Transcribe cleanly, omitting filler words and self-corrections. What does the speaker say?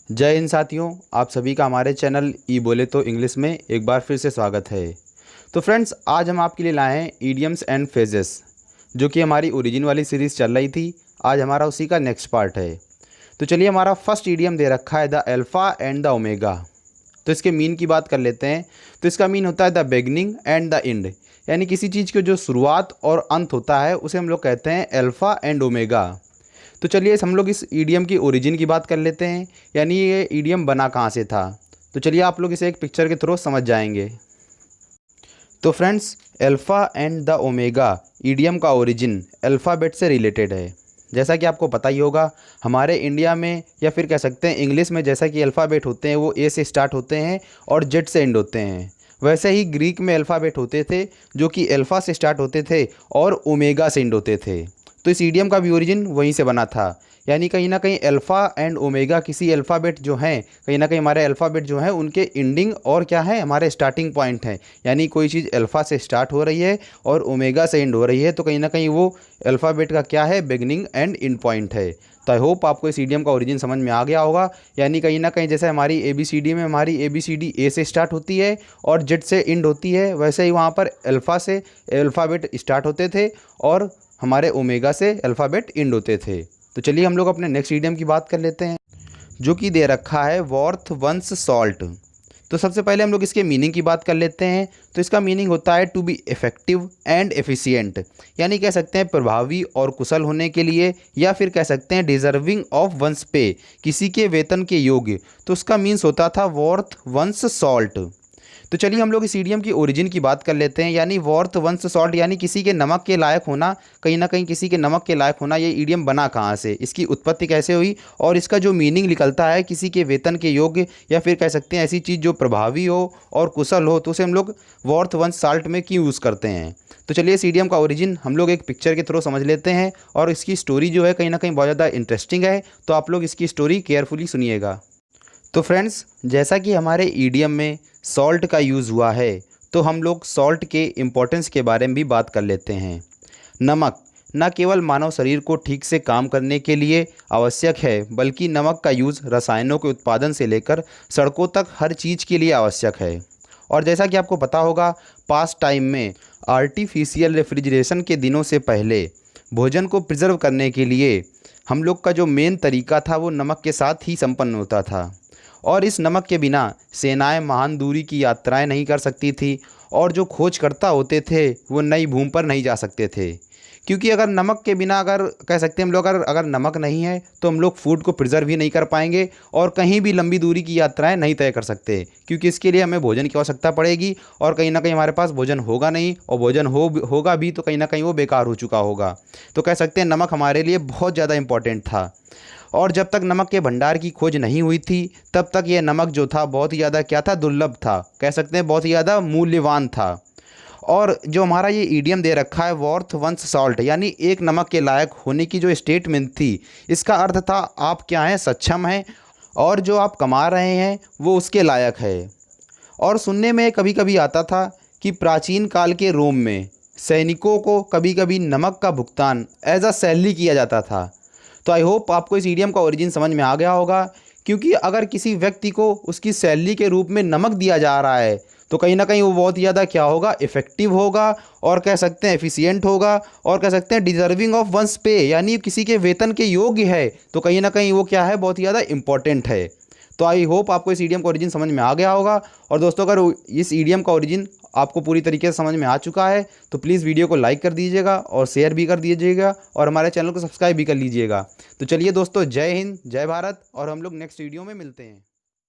जय हिंद साथियों, आप सभी का हमारे चैनल ई बोले तो इंग्लिश में एक बार फिर से स्वागत है। तो फ्रेंड्स, आज हम आपके लिए लाए हैं ईडियम्स एंड फ्रेजेस, जो कि हमारी ओरिजिन वाली सीरीज़ चल रही थी। आज हमारा उसी का नेक्स्ट पार्ट है। तो चलिए, हमारा फर्स्ट ईडियम दे रखा है the alpha and the omega. तो इसके मीन की बात कर लेते हैं। तो इसका मीन होता है the beginning and the end, यानी किसी चीज़ की जो शुरुआत और अंत होता है उसे हम लोग कहते हैं अल्फ़ा एंड ओमेगा। तो चलिए हम लोग इस ईडियम की ओरिजिन की बात कर लेते हैं, यानी ये ईडियम बना कहाँ से था। तो चलिए आप लोग इसे एक पिक्चर के थ्रू समझ जाएंगे। तो friends, alpha and the omega idiom का ओरिजिन अल्फ़ाबेट से रिलेटेड है। जैसा कि आपको पता ही होगा, हमारे इंडिया में या फिर कह सकते हैं इंग्लिश में, जैसा कि अल्फ़ाबेट होते हैं वो ए से स्टार्ट होते हैं और जेड से एंड होते हैं। वैसे ही ग्रीक में अल्फ़ाबेट होते थे जो कि अल्फ़ा से स्टार्ट होते थे और ओमेगा से एंड होते थे। तो इस ईडियम का भी ओरिजिन वहीं से बना था, यानी कहीं ना कहीं अल्फ़ा एंड ओमेगा किसी अल्फ़ाबेट जो हैं, कहीं ना कहीं हमारे अल्फ़ाबेट जो हैं उनके एंडिंग और क्या है, हमारे स्टार्टिंग पॉइंट है। यानी कोई चीज़ अल्फ़ा से स्टार्ट हो रही है और ओमेगा से एंड हो रही है, तो कहीं ना कहीं वो अल्फ़ाबेट का क्या है, बिगनिंग एंड एंड पॉइंट है। तो आई होप आपको इस ईडियम का ओरिजिन समझ में आ गया होगा। यानी कहीं ना कहीं जैसे हमारी ABCD में हमारी ABCD ए से स्टार्ट होती है और जेड से एंड होती है, वैसे ही वहाँ पर अल्फ़ा से अल्फ़ाबेट स्टार्ट होते थे और हमारे ओमेगा से अल्फ़ाबेट एंड होते थे। तो चलिए हम लोग अपने नेक्स्ट ईडियम की बात कर लेते हैं, जो कि दे रखा है वर्थ वंस सॉल्ट। तो सबसे पहले हम लोग इसके मीनिंग की बात कर लेते हैं। तो इसका मीनिंग होता है to be effective and efficient, यानी कह सकते हैं प्रभावी और कुशल होने के लिए, या फिर कह सकते हैं डिज़र्विंग ऑफ वंस पे, किसी के वेतन के योग्य। तो उसका मीन्स होता था वर्थ वंस सॉल्ट। तो चलिए हम लोग इस ईडियम की ओरिजिन की बात कर लेते हैं। यानी वर्थ वंस सॉल्ट, यानी किसी के नमक के लायक होना, कहीं ना कहीं किसी के नमक के लायक होना। ये ईडियम बना कहाँ से, इसकी उत्पत्ति कैसे हुई, और इसका जो मीनिंग निकलता है किसी के वेतन के योग्य, या फिर कह सकते हैं ऐसी चीज़ जो प्रभावी हो और कुशल हो, तो उसे हम लोग वर्थ वंस सॉल्ट में क्यों यूज़ करते हैं। तो चलिए इस ईडियम का ओरिजिन हम लोग एक पिक्चर के थ्रू समझ लेते हैं, और इसकी स्टोरी जो है कहीं ना कहीं बहुत ज़्यादा इंटरेस्टिंग है। तो आप लोग इसकी स्टोरी केयरफुली सुनिएगा। तो फ्रेंड्स, जैसा कि हमारे ईडियम में सॉल्ट का यूज़ हुआ है, तो हम लोग सॉल्ट के इम्पोर्टेंस के बारे में भी बात कर लेते हैं। नमक न केवल मानव शरीर को ठीक से काम करने के लिए आवश्यक है, बल्कि नमक का यूज़ रसायनों के उत्पादन से लेकर सड़कों तक हर चीज़ के लिए आवश्यक है। और जैसा कि आपको पता होगा, पास्ट टाइम में आर्टिफिशियल रेफ्रिजरेशन के दिनों से पहले भोजन को प्रिजर्व करने के लिए हम लोग का जो मेन तरीका था वो नमक के साथ ही संपन्न होता था। और इस नमक के बिना सेनाएं महान दूरी की यात्राएं नहीं कर सकती थी, और जो खोजकर्ता होते थे वो नई भूमि पर नहीं जा सकते थे। क्योंकि अगर नमक के बिना, अगर कह सकते हैं हम लोग, अगर नमक नहीं है तो हम लोग फूड को प्रिजर्व ही नहीं कर पाएंगे और कहीं भी लंबी दूरी की यात्राएं नहीं तय कर सकते, क्योंकि इसके लिए हमें भोजन की आवश्यकता पड़ेगी, और कहीं ना कहीं हमारे पास भोजन होगा नहीं, और भोजन होगा भी तो कहीं ना कहीं वो बेकार हो चुका होगा। तो कह सकते हैं नमक हमारे लिए बहुत ज़्यादा इम्पॉर्टेंट था। और जब तक नमक के भंडार की खोज नहीं हुई थी, तब तक ये नमक जो था बहुत ही ज़्यादा क्या था, दुर्लभ था, कह सकते हैं बहुत ही ज़्यादा मूल्यवान था। और जो हमारा ये ईडियम दे रखा है वर्थ वंस सॉल्ट, यानी एक नमक के लायक होने की जो स्टेटमेंट थी, इसका अर्थ था आप क्या हैं, सक्षम हैं, और जो आप कमा रहे हैं वो उसके लायक है। और सुनने में कभी कभी आता था कि प्राचीन काल के रोम में सैनिकों को कभी कभी नमक का भुगतान एज अ सैलरी किया जाता था। तो आई होप आपको इस ईडियम का ओरिजिन समझ में आ गया होगा, क्योंकि अगर किसी व्यक्ति को उसकी सैलरी के रूप में नमक दिया जा रहा है, तो कहीं ना कहीं वो बहुत ही ज़्यादा क्या होगा, इफ़ेक्टिव होगा, और कह सकते हैं एफिशिएंट होगा, और कह सकते हैं डिजर्विंग ऑफ वंस पे, यानी किसी के वेतन के योग्य है। तो कहीं ना कहीं वो क्या है, बहुत ही ज़्यादा इंपॉर्टेंट है। तो आई होप आपको इस ईडियम का ओरिजिन समझ में आ गया होगा। और दोस्तों, अगर इस ईडियम का ओरिजिन आपको पूरी तरीके से समझ में आ चुका है, तो प्लीज़ वीडियो को लाइक कर दीजिएगा और शेयर भी कर दीजिएगा, और हमारे चैनल को सब्सक्राइब भी कर लीजिएगा। तो चलिए दोस्तों, जय हिंद, जय भारत, और हम लोग नेक्स्ट वीडियो में मिलते हैं।